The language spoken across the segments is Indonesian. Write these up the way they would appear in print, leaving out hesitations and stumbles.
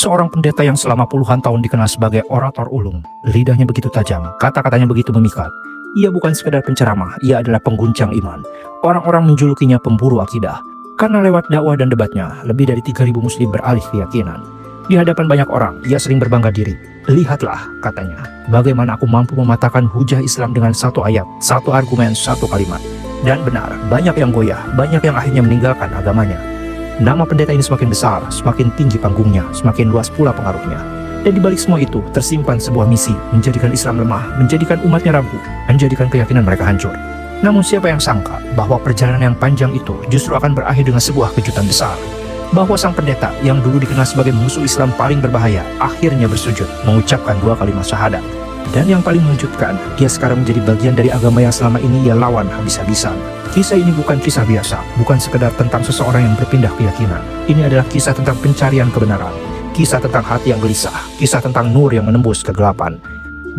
Seorang pendeta yang selama puluhan tahun dikenal sebagai orator ulung. Lidahnya begitu tajam, kata-katanya begitu memikat. Ia bukan sekedar penceramah, ia adalah pengguncang iman. Orang-orang menjulukinya pemburu akidah. Karena lewat dakwah dan debatnya, lebih dari 3.000 muslim beralih keyakinan. Di hadapan banyak orang, ia sering berbangga diri. Lihatlah, katanya, bagaimana aku mampu mematahkan hujah Islam dengan satu ayat, satu argumen, satu kalimat. Dan benar, banyak yang goyah, banyak yang akhirnya meninggalkan agamanya. Nama pendeta ini semakin besar, semakin tinggi panggungnya, semakin luas pula pengaruhnya. Dan di balik semua itu, tersimpan sebuah misi, menjadikan Islam lemah, menjadikan umatnya rapuh, menjadikan keyakinan mereka hancur. Namun siapa yang sangka bahwa perjalanan yang panjang itu justru akan berakhir dengan sebuah kejutan besar. Bahwa sang pendeta yang dulu dikenal sebagai musuh Islam paling berbahaya, akhirnya bersujud, mengucapkan 2 kalimat syahadat. Dan yang paling mengejutkan, dia sekarang menjadi bagian dari agama yang selama ini ia lawan habis-habisan. Kisah ini bukan kisah biasa, bukan sekedar tentang seseorang yang berpindah keyakinan. Ini adalah kisah tentang pencarian kebenaran, kisah tentang hati yang gelisah, kisah tentang nur yang menembus kegelapan.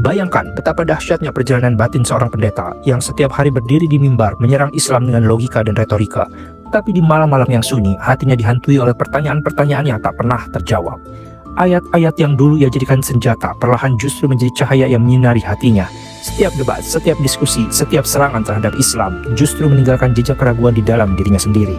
Bayangkan betapa dahsyatnya perjalanan batin seorang pendeta yang setiap hari berdiri di mimbar menyerang Islam dengan logika dan retorika. Tapi di malam-malam yang sunyi, hatinya dihantui oleh pertanyaan-pertanyaan yang tak pernah terjawab. Ayat-ayat yang dulu ia jadikan senjata perlahan justru menjadi cahaya yang menyinari hatinya. Setiap debat, setiap diskusi, setiap serangan terhadap Islam justru meninggalkan jejak keraguan di dalam dirinya sendiri.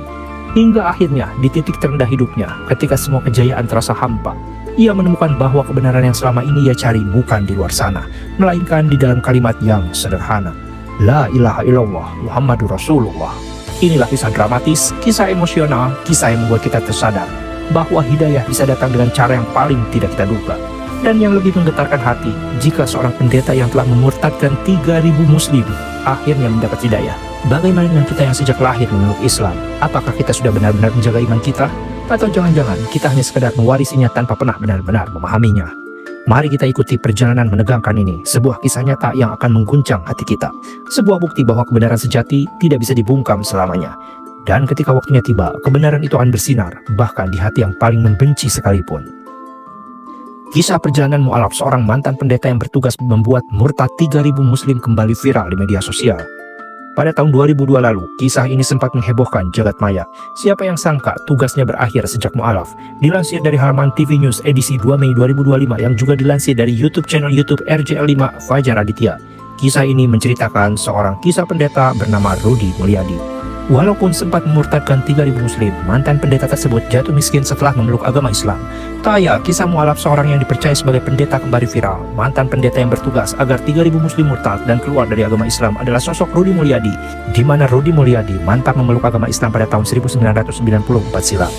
Hingga akhirnya di titik terendah hidupnya, ketika semua kejayaan terasa hampa, ia menemukan bahwa kebenaran yang selama ini ia cari bukan di luar sana, melainkan di dalam kalimat yang sederhana. La ilaha illallah Muhammadur Rasulullah. Inilah kisah dramatis, kisah emosional, kisah yang membuat kita tersadar bahwa hidayah bisa datang dengan cara yang paling tidak kita duga. Dan yang lebih menggetarkan hati, jika seorang pendeta yang telah memurtadkan 3.000 muslim akhirnya mendapat hidayah. Bagaimana dengan kita yang sejak lahir memeluk Islam? Apakah kita sudah benar-benar menjaga iman kita? Atau jangan-jangan kita hanya sekedar mewarisinya tanpa pernah benar-benar memahaminya? Mari kita ikuti perjalanan menegangkan ini, sebuah kisah nyata yang akan mengguncang hati kita. Sebuah bukti bahwa kebenaran sejati tidak bisa dibungkam selamanya. Dan ketika waktunya tiba, kebenaran itu akan bersinar, bahkan di hati yang paling membenci sekalipun. Kisah perjalanan mu'alaf seorang mantan pendeta yang bertugas membuat murtad 3.000 muslim kembali viral di media sosial. Pada tahun 2002 lalu, kisah ini sempat menghebohkan jagat maya. Siapa yang sangka tugasnya berakhir sejak mu'alaf? Dilansir dari halaman TV News edisi 2 Mei 2025 yang juga dilansir dari YouTube channel YouTube RJL5 Fajar Aditya. Kisah ini menceritakan seorang kisah pendeta bernama Rudy Mulyadi. Walaupun sempat memurtadkan 3.000 muslim, mantan pendeta tersebut jatuh miskin setelah memeluk agama Islam. Tak ya, kisah mu'alaf seorang yang dipercaya sebagai pendeta kembali viral. Mantan pendeta yang bertugas agar 3.000 muslim murtad dan keluar dari agama Islam adalah sosok Rudy Mulyadi, di mana Rudy Mulyadi mantap memeluk agama Islam pada tahun 1994 silam.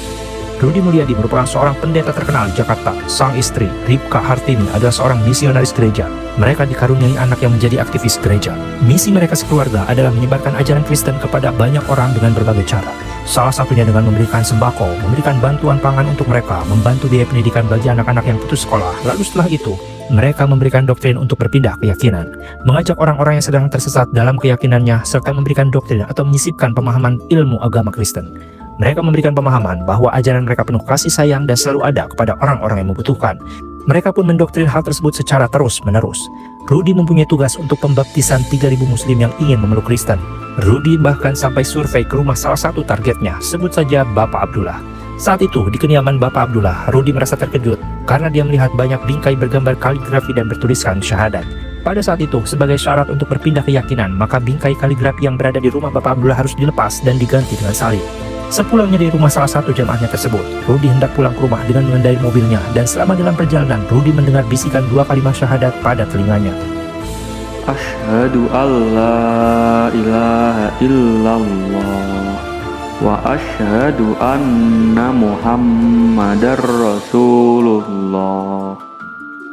Rudy Mulyadi merupakan seorang pendeta terkenal di Jakarta. Sang istri, Ripka Hartini, adalah seorang misionaris gereja. Mereka dikaruniai anak yang menjadi aktivis gereja. Misi mereka sekeluarga adalah menyebarkan ajaran Kristen kepada banyak orang dengan berbagai cara. Salah satunya dengan memberikan sembako, memberikan bantuan pangan untuk mereka, membantu biaya pendidikan bagi anak-anak yang putus sekolah. Lalu setelah itu, mereka memberikan doktrin untuk berpindah keyakinan, mengajak orang-orang yang sedang tersesat dalam keyakinannya, serta memberikan doktrin atau menyisipkan pemahaman ilmu agama Kristen. Mereka memberikan pemahaman bahwa ajaran mereka penuh kasih sayang dan selalu ada kepada orang-orang yang membutuhkan. Mereka pun mendoktrin hal tersebut secara terus-menerus. Rudy mempunyai tugas untuk pembaptisan 3.000 muslim yang ingin memeluk Kristen. Rudy bahkan sampai survei ke rumah salah satu targetnya, sebut saja Bapak Abdullah. Saat itu, di kediaman Bapak Abdullah, Rudy merasa terkejut karena dia melihat banyak bingkai bergambar kaligrafi dan bertuliskan syahadat. Pada saat itu, sebagai syarat untuk berpindah keyakinan, maka bingkai kaligrafi yang berada di rumah Bapak Abdullah harus dilepas dan diganti dengan salib. Sepulangnya dari rumah salah satu jamaahnya tersebut, Rudy hendak pulang ke rumah dengan mengendarai mobilnya, dan selama dalam perjalanan, Rudy mendengar bisikan 2 kalimat syahadat pada telinganya. Asyhadu alla ilaha illallah wa asyhadu anna Muhammadar Rasulullah.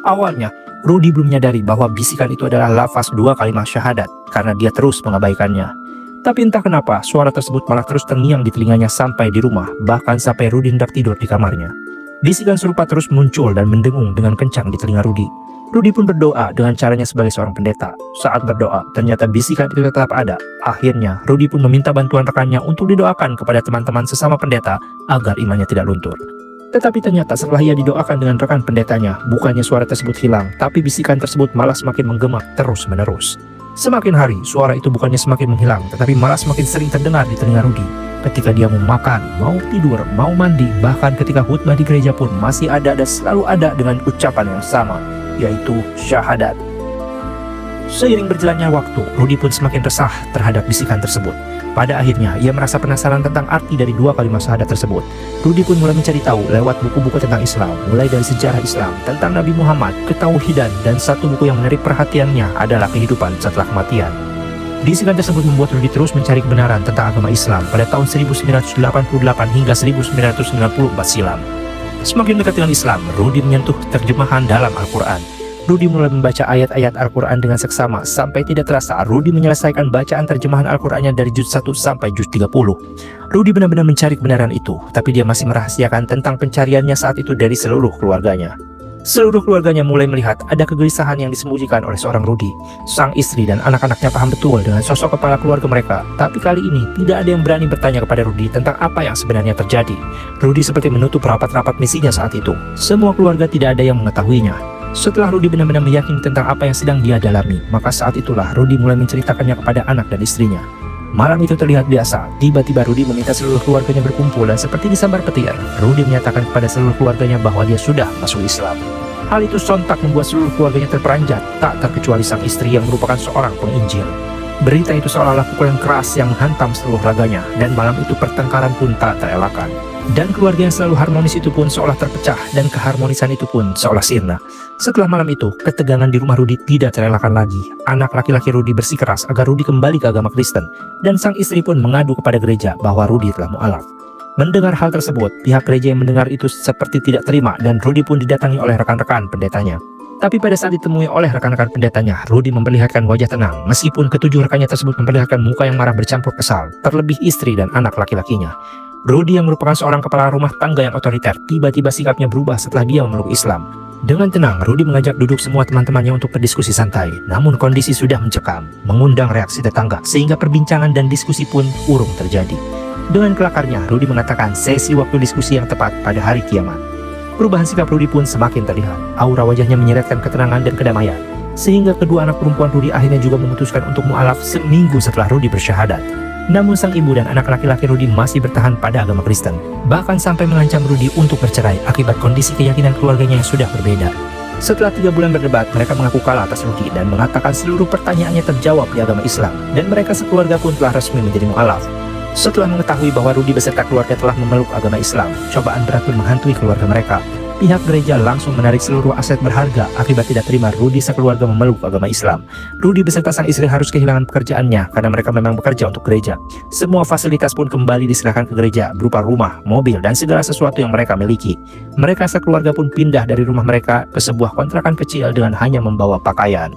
Awalnya, Rudy belum menyadari bahwa bisikan itu adalah lafaz 2 kalimat syahadat karena dia terus mengabaikannya. Tapi entah kenapa, suara tersebut malah terus terngiang di telinganya sampai di rumah, bahkan sampai Rudy hendak tidur di kamarnya. Bisikan serupa terus muncul dan mendengung dengan kencang di telinga Rudy. Rudy pun berdoa dengan caranya sebagai seorang pendeta. Saat berdoa, ternyata bisikan itu tetap ada. Akhirnya, Rudy pun meminta bantuan rekannya untuk didoakan kepada teman-teman sesama pendeta agar imannya tidak luntur. Tetapi ternyata setelah ia didoakan dengan rekan pendetanya, bukannya suara tersebut hilang, tapi bisikan tersebut malah semakin menggema terus-menerus. Semakin hari, suara itu bukannya semakin menghilang, tetapi malah semakin sering terdengar di telinga Rudi. Ketika dia mau makan, mau tidur, mau mandi, bahkan ketika khutbah di gereja pun masih ada dan selalu ada dengan ucapan yang sama, yaitu syahadat. Seiring berjalannya waktu, Rudi pun semakin resah terhadap bisikan tersebut. Pada akhirnya, ia merasa penasaran tentang arti dari dua kalimat syahadat tersebut. Rudi pun mulai mencari tahu lewat buku-buku tentang Islam, mulai dari sejarah Islam, tentang Nabi Muhammad, ketauhidan, dan satu buku yang menarik perhatiannya adalah kehidupan setelah kematian. Bisikan tersebut membuat Rudi terus mencari kebenaran tentang agama Islam pada tahun 1988 hingga 1994 silam. Semakin dekat dengan Islam, Rudi menyentuh terjemahan dalam Al-Quran. Rudi mulai membaca ayat-ayat Al-Quran dengan seksama sampai tidak terasa Rudi menyelesaikan bacaan terjemahan Al-Qurannya dari juz 1 sampai juz 30. Rudi benar-benar mencari kebenaran itu, tapi dia masih merahasiakan tentang pencariannya saat itu dari seluruh keluarganya. Seluruh keluarganya mulai melihat ada kegelisahan yang disembunyikan oleh seorang Rudi. Sang istri dan anak-anaknya paham betul dengan sosok kepala keluarga mereka, tapi kali ini tidak ada yang berani bertanya kepada Rudi tentang apa yang sebenarnya terjadi. Rudi seperti menutup rapat-rapat misinya saat itu. Semua keluarga tidak ada yang mengetahuinya. Setelah Rudi benar-benar meyakini tentang apa yang sedang dia dalami, maka saat itulah Rudi mulai menceritakannya kepada anak dan istrinya. Malam itu terlihat biasa, tiba-tiba Rudi meminta seluruh keluarganya berkumpul dan seperti disambar petir, Rudi menyatakan kepada seluruh keluarganya bahwa dia sudah masuk Islam. Hal itu sontak membuat seluruh keluarganya terperanjat, tak terkecuali sang istri yang merupakan seorang penginjil. Berita itu seolah-olah pukulan keras yang menghantam seluruh raganya, dan malam itu pertengkaran pun tak terelakkan. Dan keluarga yang selalu harmonis itu pun seolah terpecah, dan keharmonisan itu pun seolah sirna. Setelah malam itu, ketegangan di rumah Rudi tidak terelakkan lagi. Anak laki-laki Rudi bersikeras agar Rudi kembali ke agama Kristen, dan sang istri pun mengadu kepada gereja bahwa Rudi telah mualaf. Mendengar hal tersebut, pihak gereja yang mendengar itu seperti tidak terima, dan Rudi pun didatangi oleh rekan-rekan pendetanya. Tapi pada saat ditemui oleh rekan-rekan pendetanya, Rudi memperlihatkan wajah tenang, meskipun ketujuh rekannya tersebut memperlihatkan muka yang marah bercampur kesal, terlebih istri dan anak laki-lakinya. Rudi yang merupakan seorang kepala rumah tangga yang otoriter, tiba-tiba sikapnya berubah setelah dia memeluk Islam. Dengan tenang, Rudi mengajak duduk semua teman-temannya untuk berdiskusi santai. Namun kondisi sudah mencekam, mengundang reaksi tetangga, sehingga perbincangan dan diskusi pun urung terjadi. Dengan kelakarnya, Rudi mengatakan sesi waktu diskusi yang tepat pada hari kiamat. Perubahan sikap Rudi pun semakin terlihat. Aura wajahnya menyeretkan ketenangan dan kedamaian, sehingga kedua anak perempuan Rudi akhirnya juga memutuskan untuk mualaf seminggu setelah Rudi bersyahadat. Namun sang ibu dan anak laki-laki Rudi masih bertahan pada agama Kristen, bahkan sampai mengancam Rudi untuk bercerai akibat kondisi keyakinan keluarganya yang sudah berbeda. Setelah 3 bulan berdebat, mereka mengaku kalah atas Rudi dan mengatakan seluruh pertanyaannya terjawab di agama Islam, dan mereka sekeluarga pun telah resmi menjadi mualaf. Setelah mengetahui bahwa Rudi beserta keluarga telah memeluk agama Islam, cobaan berat pun menghantui keluarga mereka. Pihak gereja langsung menarik seluruh aset berharga akibat tidak terima Rudi sekeluarga memeluk agama Islam. Rudi beserta sang istri harus kehilangan pekerjaannya karena mereka memang bekerja untuk gereja. Semua fasilitas pun kembali diserahkan ke gereja berupa rumah, mobil, dan segala sesuatu yang mereka miliki. Mereka sekeluarga pun pindah dari rumah mereka ke sebuah kontrakan kecil dengan hanya membawa pakaian.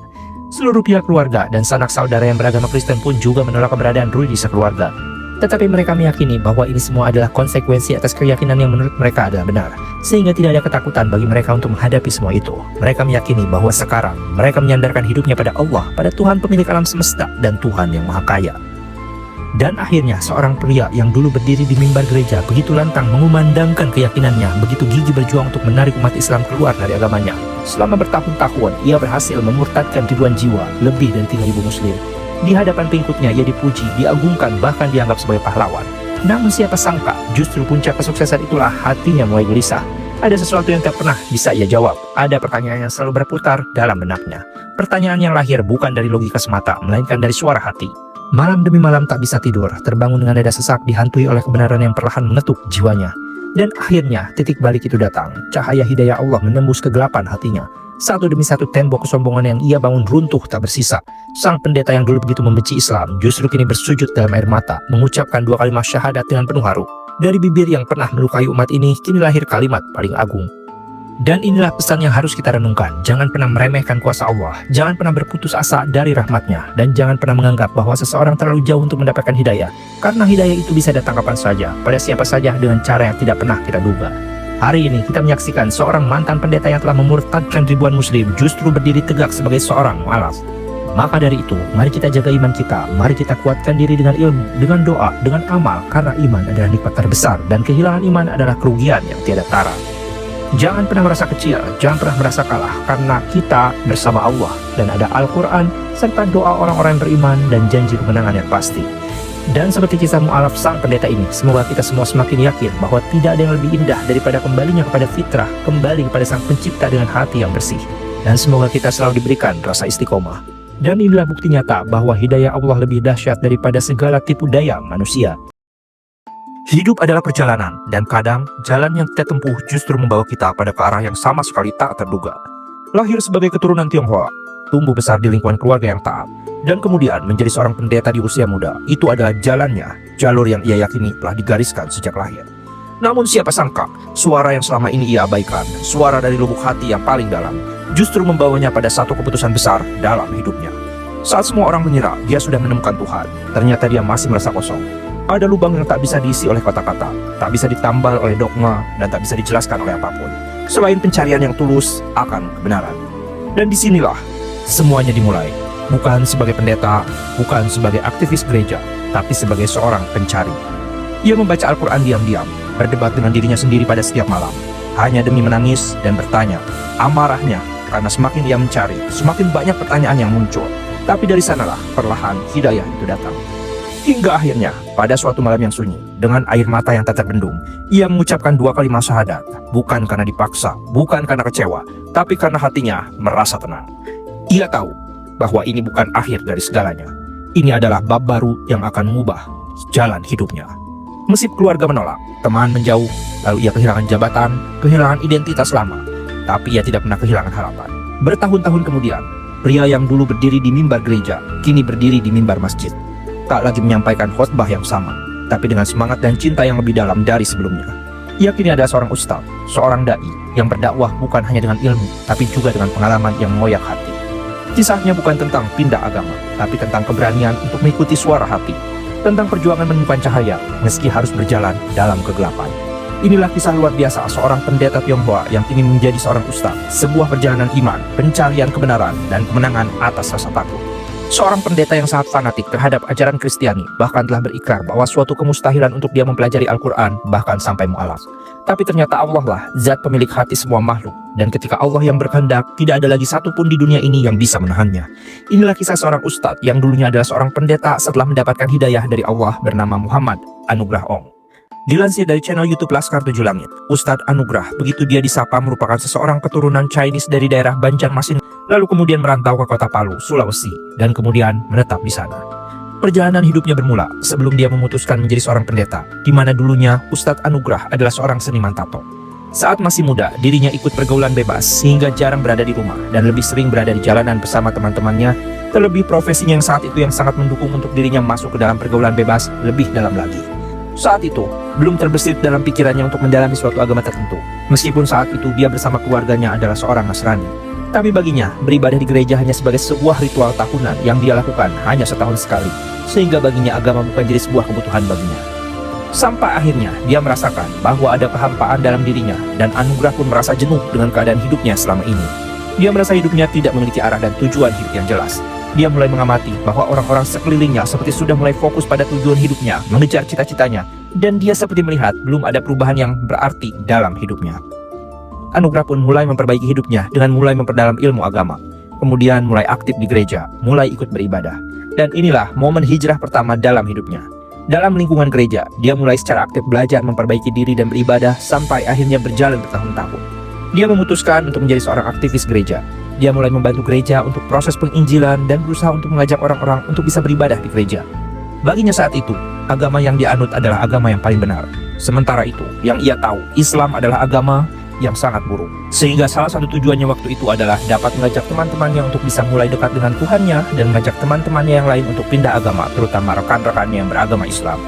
Seluruh pihak keluarga dan sanak saudara yang beragama Kristen pun juga menolak keberadaan Rudi sekeluarga. Tetapi mereka meyakini bahwa ini semua adalah konsekuensi atas keyakinan yang menurut mereka adalah benar, sehingga tidak ada ketakutan bagi mereka untuk menghadapi semua itu. Mereka meyakini bahwa sekarang mereka menyandarkan hidupnya pada Allah, pada Tuhan pemilik alam semesta dan Tuhan yang Maha Kaya. Dan akhirnya seorang pria yang dulu berdiri di mimbar gereja begitu lantang mengumandangkan keyakinannya, begitu gigih berjuang untuk menarik umat Islam keluar dari agamanya. Selama bertahun-tahun, ia berhasil memurtadkan ribuan jiwa, lebih dari 3.000 muslim. Di hadapan pengikutnya ia dipuji, diagungkan, bahkan dianggap sebagai pahlawan. Namun siapa sangka, justru puncak kesuksesan itulah hatinya mulai gelisah. Ada sesuatu yang tak pernah bisa ia jawab. Ada pertanyaan yang selalu berputar dalam benaknya. Pertanyaan yang lahir bukan dari logika semata, melainkan dari suara hati. Malam demi malam tak bisa tidur, terbangun dengan dada sesak, dihantui oleh kebenaran yang perlahan mengetuk jiwanya. Dan akhirnya titik balik itu datang. Cahaya hidayah Allah menembus kegelapan hatinya. Satu demi satu tembok kesombongan yang ia bangun runtuh tak bersisa. Sang pendeta yang dulu begitu membenci Islam justru kini bersujud dalam air mata, mengucapkan 2 kalimat syahadat dengan penuh haru. Dari bibir yang pernah melukai umat ini, kini lahir kalimat paling agung. Dan inilah pesan yang harus kita renungkan. Jangan pernah meremehkan kuasa Allah, jangan pernah berputus asa dari rahmatnya, dan jangan pernah menganggap bahwa seseorang terlalu jauh untuk mendapatkan hidayah, karena hidayah itu bisa datang kapan saja, pada siapa saja, dengan cara yang tidak pernah kita duga. Hari ini kita menyaksikan seorang mantan pendeta yang telah memurtadkan ribuan muslim justru berdiri tegak sebagai seorang mualaf. Maka dari itu, mari kita jaga iman kita, mari kita kuatkan diri dengan ilmu, dengan doa, dengan amal, karena iman adalah nikmat terbesar dan kehilangan iman adalah kerugian yang tiada tara. Jangan pernah merasa kecil, jangan pernah merasa kalah, karena kita bersama Allah dan ada Al-Quran serta doa orang-orang yang beriman dan janji kemenangan yang pasti. Dan seperti kisah mu'alaf sang pendeta ini, semoga kita semua semakin yakin bahwa tidak ada yang lebih indah daripada kembalinya kepada fitrah, kembali kepada sang pencipta dengan hati yang bersih. Dan semoga kita selalu diberikan rasa istiqomah. Dan inilah bukti nyata bahwa hidayah Allah lebih dahsyat daripada segala tipu daya manusia. Hidup adalah perjalanan, dan kadang jalan yang kita tempuh justru membawa kita pada ke arah yang sama sekali tak terduga. Lahir sebagai keturunan Tionghoa, tumbuh besar di lingkungan keluarga yang taat, dan kemudian menjadi seorang pendeta di usia muda, itu adalah jalannya, jalur yang ia yakini telah digariskan sejak lahir. Namun siapa sangka, suara yang selama ini ia abaikan, suara dari lubuk hati yang paling dalam, justru membawanya pada satu keputusan besar dalam hidupnya. Saat semua orang mengira dia sudah menemukan Tuhan, ternyata dia masih merasa kosong. Ada lubang yang tak bisa diisi oleh kata-kata, tak bisa ditambal oleh dogma, dan tak bisa dijelaskan oleh apapun, selain pencarian yang tulus akan kebenaran. Dan disinilah semuanya dimulai, bukan sebagai pendeta, bukan sebagai aktivis gereja, tapi sebagai seorang pencari. Ia membaca Al-Quran diam-diam, berdebat dengan dirinya sendiri pada setiap malam, hanya demi menangis dan bertanya, amarahnya, karena semakin ia mencari, semakin banyak pertanyaan yang muncul. Tapi dari sanalah perlahan hidayah itu datang. Hingga akhirnya, pada suatu malam yang sunyi, dengan air mata yang tak terbendung, ia mengucapkan 2 kalimat syahadat, bukan karena dipaksa, bukan karena kecewa, tapi karena hatinya merasa tenang. Ia tahu bahwa ini bukan akhir dari segalanya. Ini adalah bab baru yang akan mengubah jalan hidupnya. Meski keluarga menolak, teman menjauh, lalu ia kehilangan jabatan, kehilangan identitas lama, tapi ia tidak pernah kehilangan harapan. Bertahun-tahun kemudian, pria yang dulu berdiri di mimbar gereja, kini berdiri di mimbar masjid. Tak lagi menyampaikan khotbah yang sama, tapi dengan semangat dan cinta yang lebih dalam dari sebelumnya. Ia kini adalah seorang ustadz, seorang dai yang berdakwah bukan hanya dengan ilmu, tapi juga dengan pengalaman yang mengoyak hati. Kisahnya bukan tentang pindah agama, tapi tentang keberanian untuk mengikuti suara hati, tentang perjuangan menemukan cahaya meski harus berjalan dalam kegelapan. Inilah kisah luar biasa seorang pendeta Tionghoa yang kini menjadi seorang ustadz, sebuah perjalanan iman, pencarian kebenaran, dan kemenangan atas rasa takut. Seorang pendeta yang sangat fanatik terhadap ajaran Kristiani bahkan telah berikrar bahwa suatu kemustahilan untuk dia mempelajari Al-Quran bahkan sampai mu'alaf. Tapi ternyata Allah lah zat pemilik hati semua makhluk, dan ketika Allah yang berkehendak, tidak ada lagi satupun di dunia ini yang bisa menahannya. Inilah kisah seorang ustadz yang dulunya adalah seorang pendeta setelah mendapatkan hidayah dari Allah bernama Muhammad Anugrah Ong. Dilansir dari channel YouTube Laskar Tujuh Langit, Ustadz Anugrah, begitu dia disapa, merupakan seseorang keturunan Chinese dari daerah Banjarmasin, lalu kemudian merantau ke kota Palu, Sulawesi, dan kemudian menetap di sana. Perjalanan hidupnya bermula sebelum dia memutuskan menjadi seorang pendeta, di mana dulunya Ustadz Anugrah adalah seorang seniman tato. Saat masih muda, dirinya ikut pergaulan bebas, sehingga jarang berada di rumah, dan lebih sering berada di jalanan bersama teman-temannya, terlebih profesinya yang saat itu yang sangat mendukung untuk dirinya masuk ke dalam pergaulan bebas lebih dalam lagi. Saat itu, belum terbesit dalam pikirannya untuk mendalami suatu agama tertentu. Meskipun saat itu dia bersama keluarganya adalah seorang Nasrani. Tapi baginya, beribadah di gereja hanya sebagai sebuah ritual tahunan yang dia lakukan hanya setahun sekali. Sehingga baginya agama bukan jadi sebuah kebutuhan baginya. Sampai akhirnya, dia merasakan bahwa ada kehampaan dalam dirinya, dan Anugrah pun merasa jenuh dengan keadaan hidupnya selama ini. Dia merasa hidupnya tidak memiliki arah dan tujuan hidup yang jelas. Dia mulai mengamati bahwa orang-orang sekelilingnya seperti sudah mulai fokus pada tujuan hidupnya, mengejar cita-citanya, dan dia seperti melihat belum ada perubahan yang berarti dalam hidupnya. Anugrah pun mulai memperbaiki hidupnya dengan mulai memperdalam ilmu agama, kemudian mulai aktif di gereja, mulai ikut beribadah. Dan inilah momen hijrah pertama dalam hidupnya. Dalam lingkungan gereja, dia mulai secara aktif belajar memperbaiki diri dan beribadah sampai akhirnya berjalan bertahun-tahun. Dia memutuskan untuk menjadi seorang aktivis gereja. Dia mulai membantu gereja untuk proses penginjilan dan berusaha untuk mengajak orang-orang untuk bisa beribadah di gereja. Baginya saat itu, agama yang dia anut adalah agama yang paling benar. Sementara itu, yang ia tahu, Islam adalah agama yang sangat buruk. Sehingga salah satu tujuannya waktu itu adalah dapat mengajak teman-temannya untuk bisa mulai dekat dengan Tuhannya dan mengajak teman-temannya yang lain untuk pindah agama, terutama rekan-rekannya yang beragama Islam.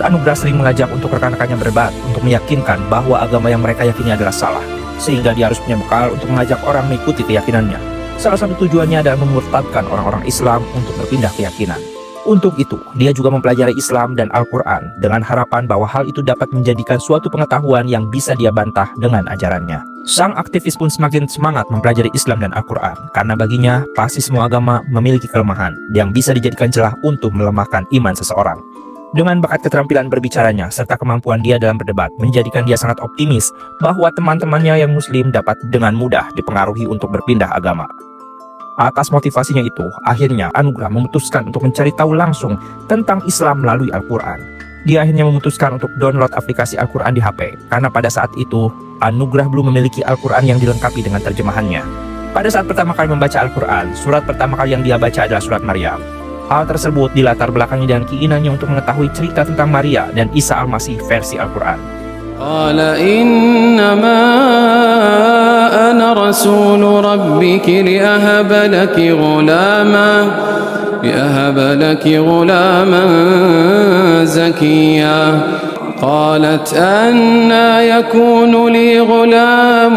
Anugrah sering mengajak untuk rekan-rekannya berdebat untuk meyakinkan bahwa agama yang mereka yakini adalah salah, sehingga dia harus punya bekal untuk mengajak orang mengikuti keyakinannya. Salah satu tujuannya adalah memurtadkan orang-orang Islam untuk berpindah keyakinan. Untuk itu, dia juga mempelajari Islam dan Al-Quran dengan harapan bahwa hal itu dapat menjadikan suatu pengetahuan yang bisa dia bantah dengan ajarannya. Sang aktivis pun semakin semangat mempelajari Islam dan Al-Quran, karena baginya pasti semua agama memiliki kelemahan yang bisa dijadikan celah untuk melemahkan iman seseorang. Dengan bakat keterampilan berbicaranya serta kemampuan dia dalam berdebat menjadikan dia sangat optimis bahwa teman-temannya yang muslim dapat dengan mudah dipengaruhi untuk berpindah agama. Atas motivasinya itu, akhirnya Anugrah memutuskan untuk mencari tahu langsung tentang Islam melalui Al-Quran. Dia akhirnya memutuskan untuk download aplikasi Al-Quran di HP, karena pada saat itu Anugrah belum memiliki Al-Quran yang dilengkapi dengan terjemahannya. Pada saat pertama kali membaca Al-Quran, surat pertama kali yang dia baca adalah surat Maryam. Hal tersebut dilatar belakangi dengan keinginannya untuk mengetahui cerita tentang Maria dan Isa Al-Masih versi Al-Quran. Qala innama ana rasul rabbiki liahaba laki ghulaman zakiyya. قالت أنا يكون لي غلام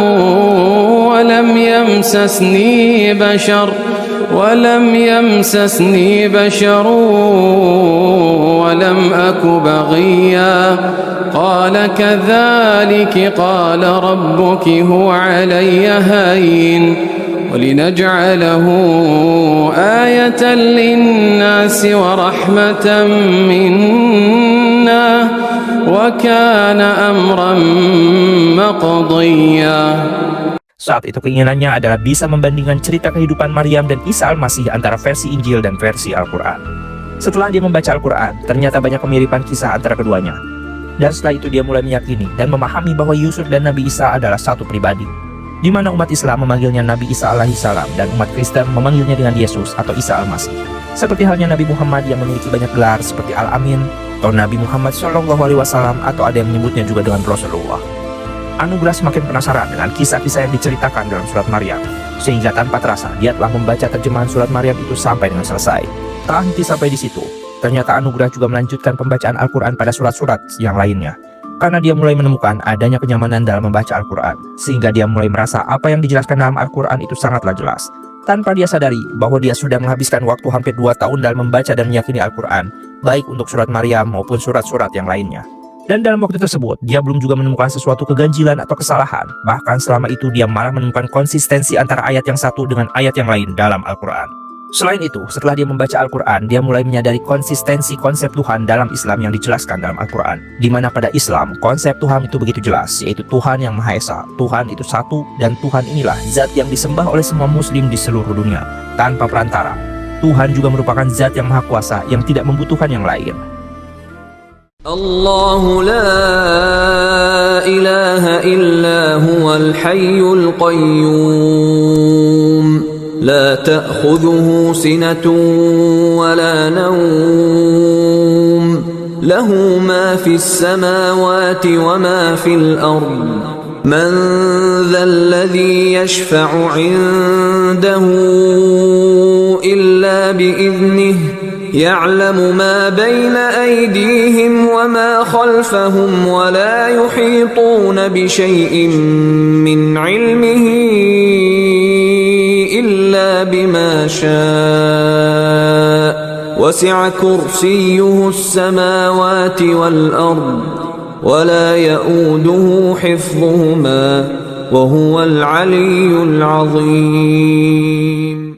ولم يمسسني بشر ولم أك بغيا قال كذلك قال ربك هو علي هين ولنجعله آية للناس ورحمة منا وكان أمرا مقضيا. Saat itu keinginannya adalah bisa membandingkan cerita kehidupan Maryam dan Isa Al-Masih antara versi Injil dan versi Al-Quran. Setelah dia membaca Al-Quran, ternyata banyak kemiripan kisah antara keduanya. Dan setelah itu dia mulai meyakini dan memahami bahwa Yusuf dan Nabi Isa adalah satu pribadi, di mana umat Islam memanggilnya Nabi Isa alaihissalam dan umat Kristen memanggilnya dengan Yesus atau Isa Al-Masih. Seperti halnya Nabi Muhammad yang memiliki banyak gelar seperti Al-Amin atau Nabi Muhammad SAW, atau ada yang menyebutnya juga dengan Rasulullah. Anugrah semakin penasaran dengan kisah-kisah yang diceritakan dalam surat Maryam, sehingga tanpa terasa dia telah membaca terjemahan surat Maryam itu sampai dengan selesai. Tak henti sampai di situ, ternyata Anugrah juga melanjutkan pembacaan Al-Quran pada surat-surat yang lainnya, karena dia mulai menemukan adanya kenyamanan dalam membaca Al-Quran, sehingga dia mulai merasa apa yang dijelaskan dalam Al-Quran itu sangatlah jelas. Tanpa dia sadari bahwa dia sudah menghabiskan waktu hampir 2 tahun dalam membaca dan meyakini Al-Quran, baik untuk surat Maryam maupun surat-surat yang lainnya. Dan dalam waktu tersebut, dia belum juga menemukan sesuatu keganjilan atau kesalahan. Bahkan selama itu dia malah menemukan konsistensi antara ayat yang satu dengan ayat yang lain dalam Al-Quran. Selain itu, setelah dia membaca Al-Quran, dia mulai menyadari konsistensi konsep Tuhan dalam Islam yang dijelaskan dalam Al-Quran. Di mana pada Islam, konsep Tuhan itu begitu jelas, yaitu Tuhan yang Maha Esa. Tuhan itu satu, dan Tuhan inilah zat yang disembah oleh semua muslim di seluruh dunia, tanpa perantara. Tuhan juga merupakan zat yang Maha Kuasa, yang tidak membutuhkan yang lain. Allahu la ilaha illa huwal hayyul qayyum la ta'khudhuhu sinatun wa la nawm lahu ma fis samawati wa ma fil ard man dhal ladhi yashfa'u 'indahu illa bi idhnihi يعلم ما بين أيديهم وما خلفهم ولا يحيطون بشيء من علمه إلا بما شاء وسع كرسيه السماوات والأرض ولا يؤوده حفظهما وهو العلي العظيم.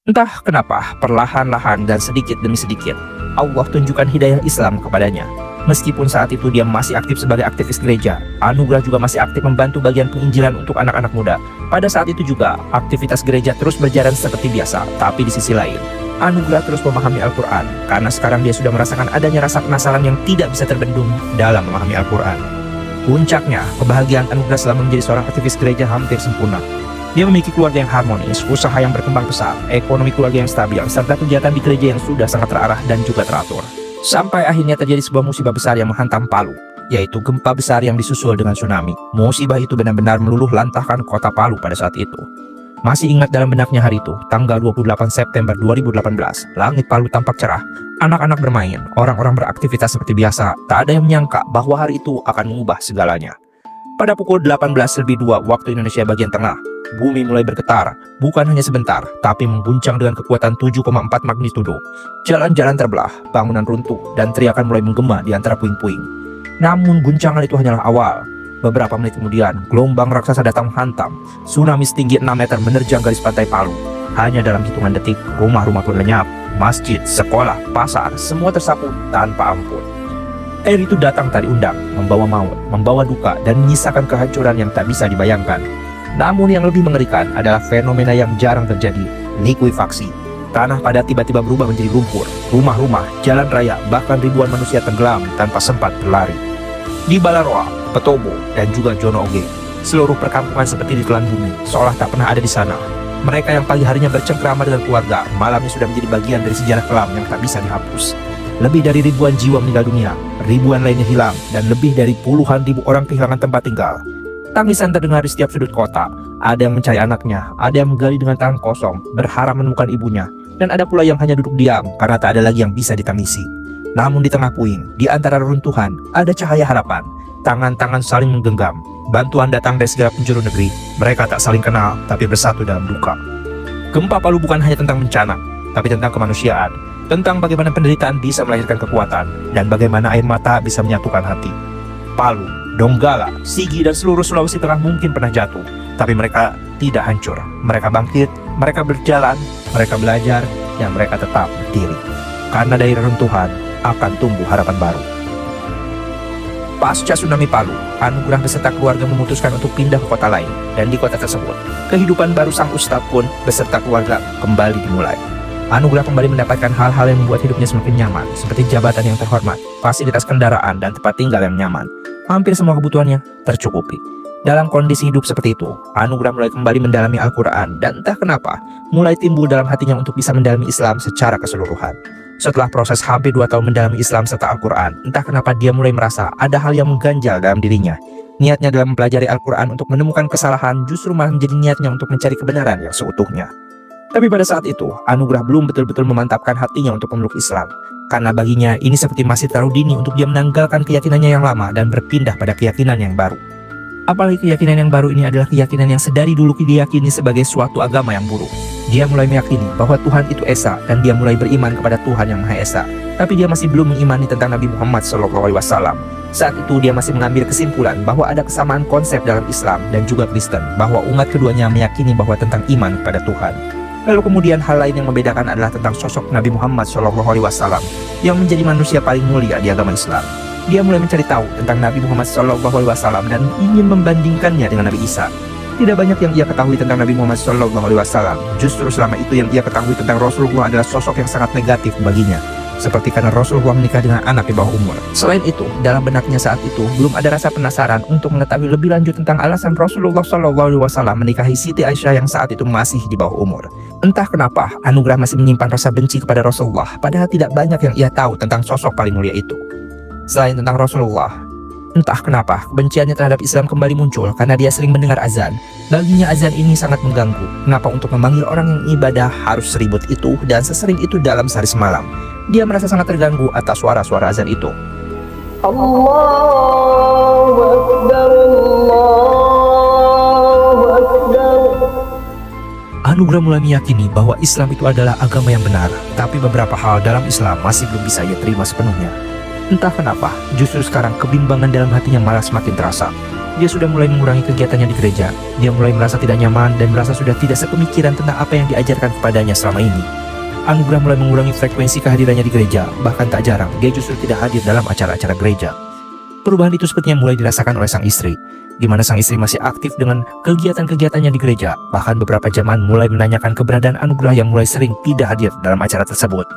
Entah kenapa, perlahan-lahan dan sedikit demi sedikit, Allah tunjukkan hidayah Islam kepadanya. Meskipun saat itu dia masih aktif sebagai aktivis gereja, Anugrah juga masih aktif membantu bagian penginjilan untuk anak-anak muda. Pada saat itu juga, aktivitas gereja terus berjalan seperti biasa, tapi di sisi lain, Anugrah terus memahami Al-Quran, karena sekarang dia sudah merasakan adanya rasa penasaran yang tidak bisa terbendung dalam memahami Al-Quran. Puncaknya, kebahagiaan Anugrah selama menjadi seorang aktivis gereja hampir sempurna. Dia memiliki keluarga yang harmonis, usaha yang berkembang pesat, ekonomi keluarga yang stabil, serta kegiatan di gereja yang sudah sangat terarah dan juga teratur. Sampai akhirnya terjadi sebuah musibah besar yang menghantam Palu, yaitu gempa besar yang disusul dengan tsunami. Musibah itu benar-benar meluluh lantahkan kota Palu pada saat itu. Masih ingat dalam benaknya hari itu, tanggal 28 September 2018, langit Palu tampak cerah, anak-anak bermain, orang-orang beraktivitas seperti biasa. Tak ada yang menyangka bahwa hari itu akan mengubah segalanya. Pada pukul 18:02 waktu Indonesia bagian tengah, bumi mulai bergetar, bukan hanya sebentar, tapi mengguncang dengan kekuatan 7,4 magnitudo. Jalan-jalan terbelah, bangunan runtuh, dan teriakan mulai menggema di antara puing-puing. Namun guncangan itu hanyalah awal. Beberapa menit kemudian, gelombang raksasa datang menghantam. Tsunami setinggi 6 meter menerjang garis pantai Palu. Hanya dalam hitungan detik, rumah-rumah pun lenyap. Masjid, sekolah, pasar, semua tersapu tanpa ampun. Air itu datang tak diundang, membawa maut, membawa duka, dan menyisakan kehancuran yang tak bisa dibayangkan. Namun yang lebih mengerikan adalah fenomena yang jarang terjadi, likuifaksi. Tanah padat tiba-tiba berubah menjadi lumpur, rumah-rumah, jalan raya, bahkan ribuan manusia tenggelam tanpa sempat berlari. Di Balaroa, Petobo, dan juga Jono Oge, seluruh perkampungan seperti ditelan bumi, seolah tak pernah ada di sana. Mereka yang pagi harinya bercengkrama dengan keluarga, malamnya sudah menjadi bagian dari sejarah kelam yang tak bisa dihapus. Lebih dari ribuan jiwa meninggal dunia, ribuan lainnya hilang, dan lebih dari puluhan ribu orang kehilangan tempat tinggal. Tangisan terdengar di setiap sudut kota. Ada yang mencari anaknya, ada yang menggali dengan tangan kosong, berharap menemukan ibunya, dan ada pula yang hanya duduk diam karena tak ada lagi yang bisa ditangisi. Namun di tengah puing, di antara reruntuhan, ada cahaya harapan. Tangan-tangan saling menggenggam. Bantuan datang dari segala penjuru negeri. Mereka tak saling kenal, tapi bersatu dalam duka. Gempa Palu bukan hanya tentang bencana, tapi tentang kemanusiaan. Tentang bagaimana penderitaan bisa melahirkan kekuatan, dan bagaimana air mata bisa menyatukan hati. Palu, Donggala, Sigi, dan seluruh Sulawesi Tengah mungkin pernah jatuh, tapi mereka tidak hancur. Mereka bangkit, mereka berjalan, mereka belajar, dan mereka tetap berdiri. Karena dari reruntuhan akan tumbuh harapan baru. Pasca tsunami Palu, Anugrah beserta keluarga memutuskan untuk pindah ke kota lain, dan di kota tersebut, kehidupan baru sang ustadz pun beserta keluarga kembali dimulai. Anugrah kembali mendapatkan hal-hal yang membuat hidupnya semakin nyaman, seperti jabatan yang terhormat, fasilitas kendaraan, dan tempat tinggal yang nyaman. Hampir semua kebutuhannya tercukupi. Dalam kondisi hidup seperti itu, Anugrah mulai kembali mendalami Al-Quran, dan entah kenapa, mulai timbul dalam hatinya untuk bisa mendalami Islam secara keseluruhan. Setelah proses hampir 2 tahun mendalami Islam serta Al-Quran, entah kenapa dia mulai merasa ada hal yang mengganjal dalam dirinya. Niatnya dalam mempelajari Al-Quran untuk menemukan kesalahan justru malah menjadi niatnya untuk mencari kebenaran yang seutuhnya. Tapi pada saat itu, Anugrah belum betul-betul memantapkan hatinya untuk memeluk Islam. Karena baginya ini seperti masih terlalu dini untuk dia menanggalkan keyakinannya yang lama dan berpindah pada keyakinan yang baru. Apalagi keyakinan yang baru ini adalah keyakinan yang sedari dulu diyakini sebagai suatu agama yang buruk. Dia mulai meyakini bahwa Tuhan itu Esa dan dia mulai beriman kepada Tuhan yang Maha Esa. Tapi dia masih belum mengimani tentang Nabi Muhammad SAW. Saat itu dia masih mengambil kesimpulan bahwa ada kesamaan konsep dalam Islam dan juga Kristen, bahwa umat keduanya meyakini bahwa tentang iman kepada Tuhan. Lalu kemudian hal lain yang membedakan adalah tentang sosok Nabi Muhammad SAW yang menjadi manusia paling mulia di agama Islam. Dia mulai mencari tahu tentang Nabi Muhammad SAW dan ingin membandingkannya dengan Nabi Isa. Tidak banyak yang ia ketahui tentang Nabi Muhammad SAW. Justru selama itu yang ia ketahui tentang Rasulullah adalah sosok yang sangat negatif baginya. Seperti karena Rasulullah menikah dengan anak di bawah umur. Selain itu, dalam benaknya saat itu belum ada rasa penasaran untuk mengetahui lebih lanjut tentang alasan Rasulullah SAW menikahi Siti Aisyah yang saat itu masih di bawah umur. Entah kenapa, Anugrah masih menyimpan rasa benci kepada Rasulullah, padahal tidak banyak yang ia tahu tentang sosok paling mulia itu. Selain tentang Rasulullah, entah kenapa kebenciannya terhadap Islam kembali muncul karena dia sering mendengar azan. Baginya azan ini sangat mengganggu. Kenapa untuk memanggil orang yang ibadah harus seribut itu dan sesering itu dalam sehari semalam? Dia merasa sangat terganggu atas suara-suara azan itu. Allahu Akbar, Allahu Akbar. Anugrah mulai meyakini bahwa Islam itu adalah agama yang benar, tapi beberapa hal dalam Islam masih belum bisa ia terima sepenuhnya. Entah kenapa, justru sekarang kebimbangan dalam hatinya malah semakin terasa. Dia sudah mulai mengurangi kegiatannya di gereja. Dia mulai merasa tidak nyaman dan merasa sudah tidak sepemikiran tentang apa yang diajarkan kepadanya selama ini. Anugrah mulai mengurangi frekuensi kehadirannya di gereja. Bahkan tak jarang, dia justru tidak hadir dalam acara-acara gereja. Perubahan itu sepertinya mulai dirasakan oleh sang istri, di mana sang istri masih aktif dengan kegiatan-kegiatannya di gereja. Bahkan beberapa zaman mulai menanyakan keberadaan Anugrah yang mulai sering tidak hadir dalam acara tersebut.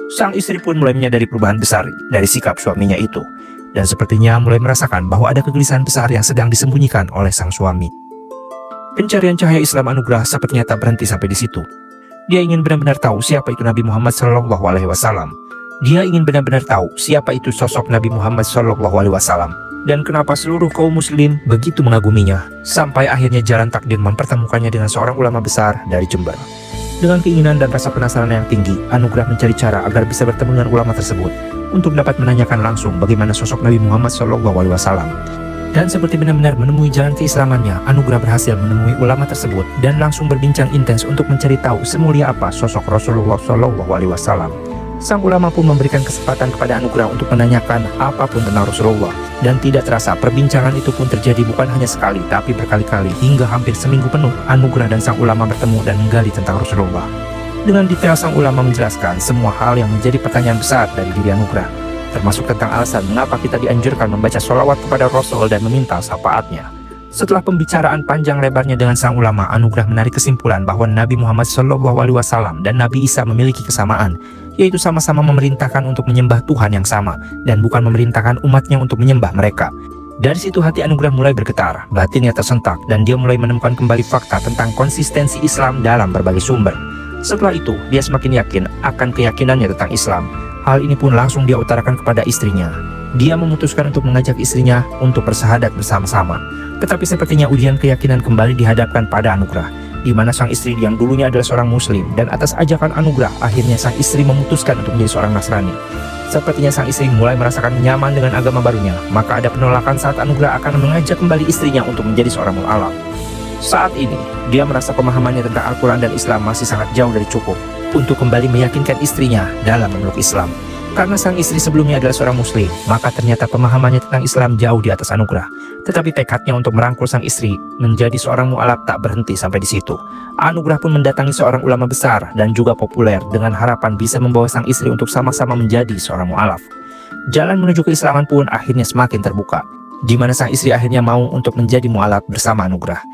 Sang istri pun mulai menyadari perubahan besar dari sikap suaminya itu, dan sepertinya mulai merasakan bahwa ada kegelisahan besar yang sedang disembunyikan oleh sang suami. Pencarian cahaya Islam Anugrah sepertinya tak berhenti sampai di situ. Dia ingin benar-benar tahu siapa itu Nabi Muhammad SAW. Dia ingin benar-benar tahu siapa itu sosok Nabi Muhammad SAW dan kenapa seluruh kaum muslim begitu mengaguminya, sampai akhirnya jalan takdir mempertemukannya dengan seorang ulama besar dari Jember. Dengan keinginan dan rasa penasaran yang tinggi, Anugrah mencari cara agar bisa bertemu dengan ulama tersebut untuk dapat menanyakan langsung bagaimana sosok Nabi Muhammad SAW. Dan seperti benar-benar menemui jalan keislamannya, Anugrah berhasil menemui ulama tersebut dan langsung berbincang intens untuk mencari tahu semulia apa sosok Rasulullah SAW. Sang ulama pun memberikan kesempatan kepada Anugrah untuk menanyakan apapun tentang Rasulullah. Dan tidak terasa perbincangan itu pun terjadi bukan hanya sekali tapi berkali-kali hingga hampir seminggu penuh. Anugrah dan sang ulama bertemu dan menggali tentang Rasulullah. Dengan detail sang ulama menjelaskan semua hal yang menjadi pertanyaan besar dari diri Anugrah. termasuk tentang alasan mengapa kita dianjurkan membaca sholawat kepada Rasul dan meminta syafaatnya. Setelah pembicaraan panjang lebarnya dengan sang ulama, Anugrah menarik kesimpulan bahwa Nabi Muhammad SAW dan Nabi Isa memiliki kesamaan, yaitu sama-sama memerintahkan untuk menyembah Tuhan yang sama dan bukan memerintahkan umatnya untuk menyembah mereka. Dari situ hati Anugrah mulai bergetar, batinnya tersentak, dan dia mulai menemukan kembali fakta tentang konsistensi Islam dalam berbagai sumber. Setelah itu, dia semakin yakin akan keyakinannya tentang Islam. Hal ini pun langsung dia utarakan kepada istrinya. Dia memutuskan untuk mengajak istrinya untuk bersahadat bersama-sama. Tetapi sepertinya ujian keyakinan kembali dihadapkan pada Anugrah, di mana sang istri yang dulunya adalah seorang muslim, dan atas ajakan Anugrah, akhirnya sang istri memutuskan untuk menjadi seorang Nasrani. Sepertinya sang istri mulai merasakan nyaman dengan agama barunya, maka ada penolakan saat Anugrah akan mengajak kembali istrinya untuk menjadi seorang mu'alaf. Saat ini, dia merasa pemahamannya tentang Al-Quran dan Islam masih sangat jauh dari cukup untuk kembali meyakinkan istrinya dalam memeluk Islam. Karena sang istri sebelumnya adalah seorang muslim, maka ternyata pemahamannya tentang Islam jauh di atas Anugrah. Tetapi tekadnya untuk merangkul sang istri menjadi seorang mu'alaf tak berhenti sampai di situ. Anugrah pun mendatangi seorang ulama besar dan juga populer dengan harapan bisa membawa sang istri untuk sama-sama menjadi seorang mu'alaf. Jalan menuju keislaman pun akhirnya semakin terbuka, di mana sang istri akhirnya mau untuk menjadi mu'alaf bersama Anugrah.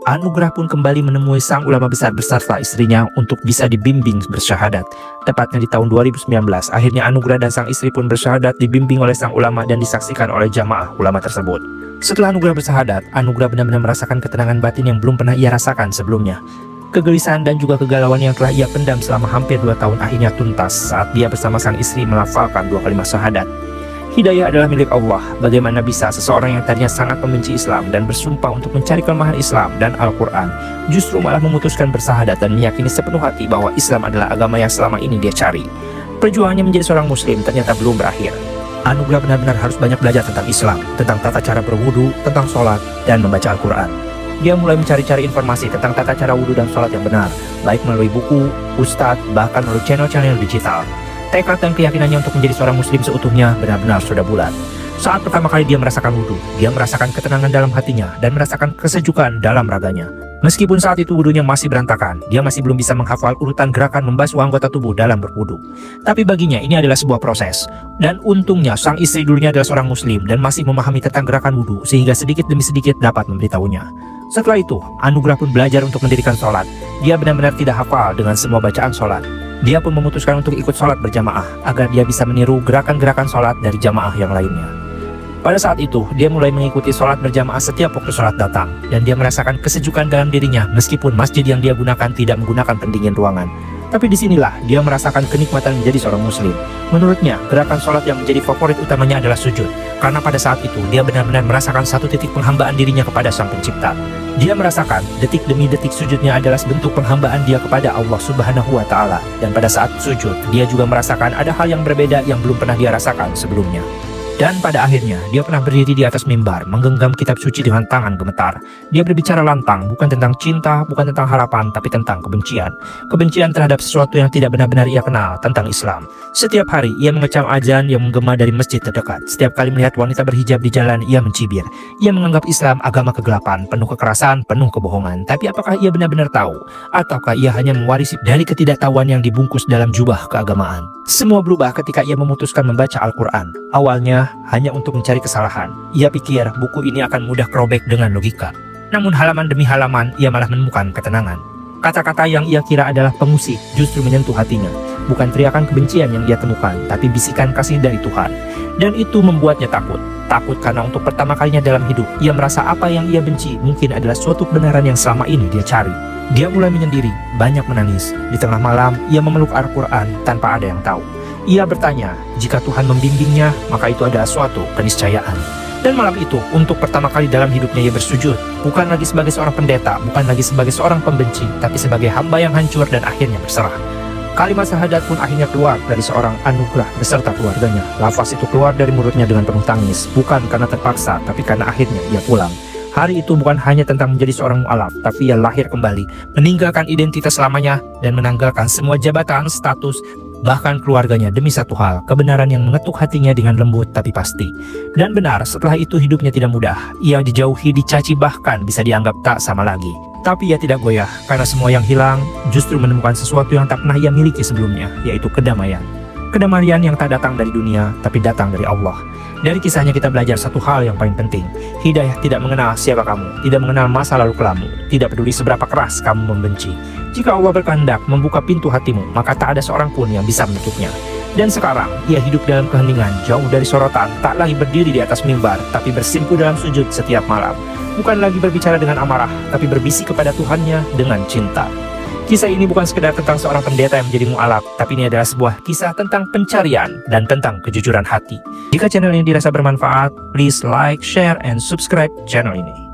Anugrah pun kembali menemui sang ulama besar beserta istrinya untuk bisa dibimbing bersyahadat. Tepatnya di tahun 2019, akhirnya Anugrah dan sang istri pun bersyahadat dibimbing oleh sang ulama dan disaksikan oleh jamaah ulama tersebut. Setelah Anugrah bersyahadat, Anugrah benar-benar merasakan ketenangan batin yang belum pernah ia rasakan sebelumnya. Kegelisahan dan juga kegalauan yang telah ia pendam selama hampir 2 tahun akhirnya tuntas saat dia bersama sang istri melafalkan 2 kalimat syahadat. Hidayah adalah milik Allah. Bagaimana bisa seseorang yang tadinya sangat membenci Islam dan bersumpah untuk mencari kelemahan Islam dan Al-Quran justru malah memutuskan bersahadat dan meyakini sepenuh hati bahwa Islam adalah agama yang selama ini dia cari. Perjuangannya menjadi seorang muslim ternyata belum berakhir. Anugrah benar-benar harus banyak belajar tentang Islam, tentang tata cara berwudu, tentang sholat, dan membaca Al-Quran. Dia mulai mencari-cari informasi tentang tata cara wudu dan sholat yang benar, baik melalui buku, ustadz, bahkan melalui channel-channel digital. Tekad dan keyakinannya untuk menjadi seorang muslim seutuhnya benar-benar sudah bulat. Saat pertama kali dia merasakan wudu, dia merasakan ketenangan dalam hatinya dan merasakan kesejukan dalam raganya. Meskipun saat itu wudunya masih berantakan, dia masih belum bisa menghafal urutan gerakan membasuh anggota tubuh dalam berwudu. Tapi baginya ini adalah sebuah proses. Dan untungnya sang istri dulunya adalah seorang muslim dan masih memahami tentang gerakan wudu sehingga sedikit demi sedikit dapat memberitahunya. Setelah itu, Anugrah pun belajar untuk mendirikan sholat. Dia benar-benar tidak hafal dengan semua bacaan sholat. Dia pun memutuskan untuk ikut sholat berjamaah agar dia bisa meniru gerakan-gerakan sholat dari jamaah yang lainnya. Pada saat itu, dia mulai mengikuti sholat berjamaah setiap waktu sholat datang, dan dia merasakan kesejukan dalam dirinya meskipun masjid yang dia gunakan tidak menggunakan pendingin ruangan. Tapi disinilah dia merasakan kenikmatan menjadi seorang muslim. Menurutnya, gerakan sholat yang menjadi favorit utamanya adalah sujud, karena pada saat itu dia benar-benar merasakan satu titik penghambaan dirinya kepada Sang Pencipta. Dia merasakan detik demi detik sujudnya adalah bentuk penghambaan dia kepada Allah Subhanahu wa Ta'ala. Dan pada saat sujud, dia juga merasakan ada hal yang berbeda yang belum pernah dia rasakan sebelumnya. Dan pada akhirnya, dia pernah berdiri di atas mimbar, menggenggam kitab suci dengan tangan gemetar. Dia berbicara lantang, bukan tentang cinta, bukan tentang harapan, tapi tentang kebencian. Kebencian terhadap sesuatu yang tidak benar-benar ia kenal, tentang Islam. Setiap hari, ia mengecam azan yang menggema dari masjid terdekat. Setiap kali melihat wanita berhijab di jalan, ia mencibir. Ia menganggap Islam agama kegelapan, penuh kekerasan, penuh kebohongan. Tapi apakah ia benar-benar tahu? Ataukah ia hanya mewarisi dari ketidaktahuan yang dibungkus dalam jubah keagamaan? Semua berubah ketika ia memutuskan membaca Al-Quran. Awalnya, hanya untuk mencari kesalahan. Ia pikir buku ini akan mudah kerobek dengan logika. Namun halaman demi halaman, ia malah menemukan ketenangan. Kata-kata yang ia kira adalah pengusik justru menyentuh hatinya. Bukan teriakan kebencian yang dia temukan, tapi bisikan kasih dari Tuhan. Dan itu membuatnya takut. Takut karena untuk pertama kalinya dalam hidup, ia merasa apa yang ia benci mungkin adalah suatu kebenaran yang selama ini dia cari. Dia mulai menyendiri, banyak menangis. Di tengah malam, ia memeluk Al-Quran tanpa ada yang tahu. Ia bertanya, jika Tuhan membimbingnya, maka itu adalah suatu keniscayaan. Dan malam itu, untuk pertama kali dalam hidupnya ia bersujud. Bukan lagi sebagai seorang pendeta, bukan lagi sebagai seorang pembenci, tapi sebagai hamba yang hancur dan akhirnya berserah. Kalimat syahadat pun akhirnya keluar dari seorang Anugrah beserta keluarganya. Lafaz itu keluar dari mulutnya dengan penuh tangis, bukan karena terpaksa, tapi karena akhirnya ia pulang. Hari itu bukan hanya tentang menjadi seorang mu'alaf, tapi ia lahir kembali, meninggalkan identitas lamanya, dan menanggalkan semua jabatan, status, bahkan keluarganya demi satu hal, kebenaran yang mengetuk hatinya dengan lembut tapi pasti. Dan benar, setelah itu hidupnya tidak mudah. Ia dijauhi, dicaci, bahkan bisa dianggap tak sama lagi. Tapi ia tidak goyah, karena semua yang hilang justru menemukan sesuatu yang tak pernah ia miliki sebelumnya, yaitu kedamaian. Kedamaian yang tak datang dari dunia, tapi datang dari Allah. Dari kisahnya kita belajar satu hal yang paling penting. Hidayah tidak mengenal siapa kamu, tidak mengenal masa lalu kelamu, tidak peduli seberapa keras kamu membenci. Jika Allah berkehendak membuka pintu hatimu, maka tak ada seorang pun yang bisa menutupnya. Dan sekarang, ia hidup dalam keheningan, jauh dari sorotan, tak lagi berdiri di atas mimbar, tapi bersimpu dalam sujud setiap malam. Bukan lagi berbicara dengan amarah, tapi berbisik kepada Tuhannya dengan cinta. Kisah ini bukan sekedar tentang seorang pendeta yang menjadi mu'alaf, tapi ini adalah sebuah kisah tentang pencarian dan tentang kejujuran hati. Jika channel ini dirasa bermanfaat, please like, share, and subscribe channel ini.